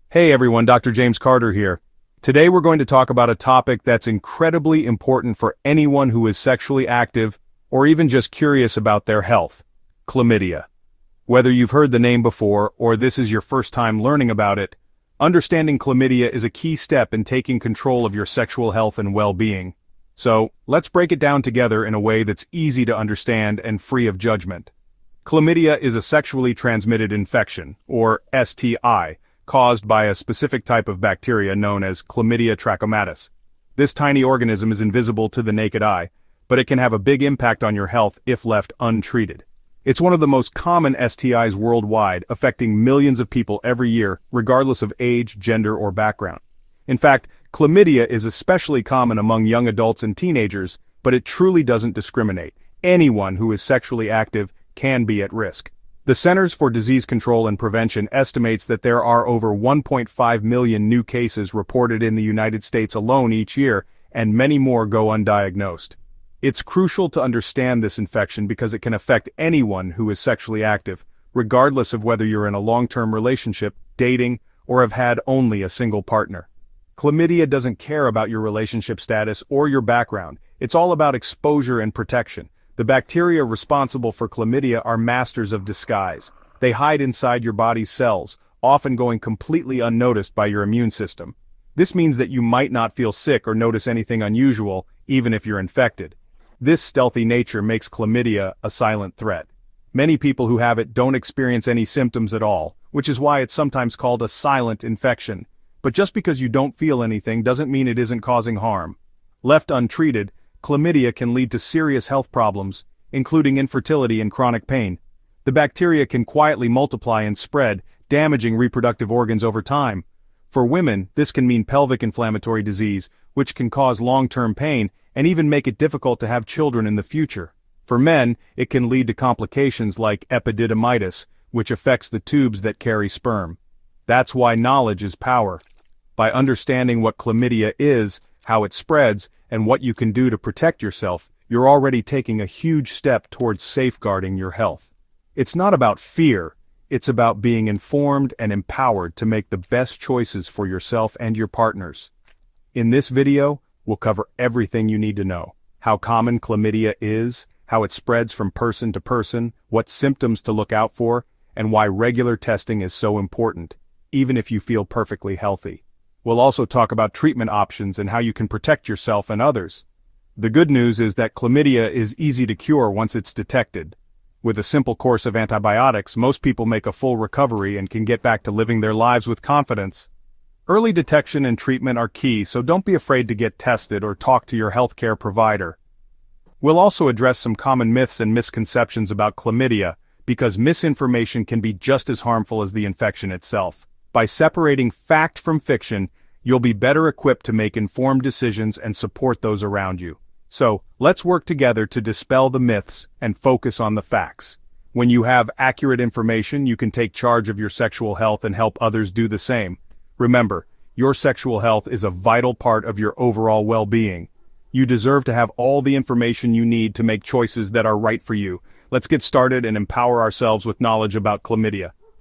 Hey everyone, Dr. James Carter here. Today we're going to talk about a topic that's incredibly important for anyone who is sexually active or even just curious about their health: chlamydia. Whether you've heard the name before or this is your first time learning about it, understanding chlamydia is a key step in taking control of your sexual health and well-being. So, let's break it down together in a way that's easy to understand and free of judgment. Chlamydia is a sexually transmitted infection, or STI, caused by a specific type of bacteria known as Chlamydia trachomatis. This tiny organism is invisible to the naked eye, but it can have a big impact on your health if left untreated. It's one of the most common STIs worldwide, affecting millions of people every year, regardless of age, gender, or background. In fact, chlamydia is especially common among young adults and teenagers, but it truly doesn't discriminate. Anyone who is sexually active can be at risk. The Centers for Disease Control and Prevention estimates that there are over 1.5 million new cases reported in the United States alone each year, and many more go undiagnosed. It's crucial to understand this infection because it can affect anyone who is sexually active, regardless of whether you're in a long-term relationship, dating, or have had only a single partner. Chlamydia doesn't care about your relationship status or your background. It's all about exposure and protection. The bacteria responsible for chlamydia are masters of disguise. They hide inside your body's cells, often going completely unnoticed by your immune system. This means that you might not feel sick or notice anything unusual, even if you're infected. This stealthy nature makes chlamydia a silent threat. Many people who have it don't experience any symptoms at all, which is why it's sometimes called a silent infection. But just because you don't feel anything doesn't mean it isn't causing harm. Left untreated, chlamydia can lead to serious health problems, including infertility and chronic pain. The bacteria can quietly multiply and spread, damaging reproductive organs over time. For women, this can mean pelvic inflammatory disease, which can cause long-term pain and even make it difficult to have children in the future. For men, it can lead to complications like epididymitis, which affects the tubes that carry sperm. That's why knowledge is power. By understanding what chlamydia is, how it spreads, and what you can do to protect yourself, you're already taking a huge step towards safeguarding your health. It's not about fear, it's about being informed and empowered to make the best choices for yourself and your partners. In this video, we'll cover everything you need to know: how common chlamydia is, how it spreads from person to person, what symptoms to look out for, and why regular testing is so important, even if you feel perfectly healthy. We'll also talk about treatment options and how you can protect yourself and others. The good news is that chlamydia is easy to cure once it's detected. With a simple course of antibiotics, most people make a full recovery and can get back to living their lives with confidence. Early detection and treatment are key, so don't be afraid to get tested or talk to your healthcare provider. We'll also address some common myths and misconceptions about chlamydia, because misinformation can be just as harmful as the infection itself. By separating fact from fiction, you'll be better equipped to make informed decisions and support those around you. So, let's work together to dispel the myths and focus on the facts. When you have accurate information, you can take charge of your sexual health and help others do the same. Remember, your sexual health is a vital part of your overall well-being. You deserve to have all the information you need to make choices that are right for you. Let's get started and empower ourselves with knowledge about chlamydia.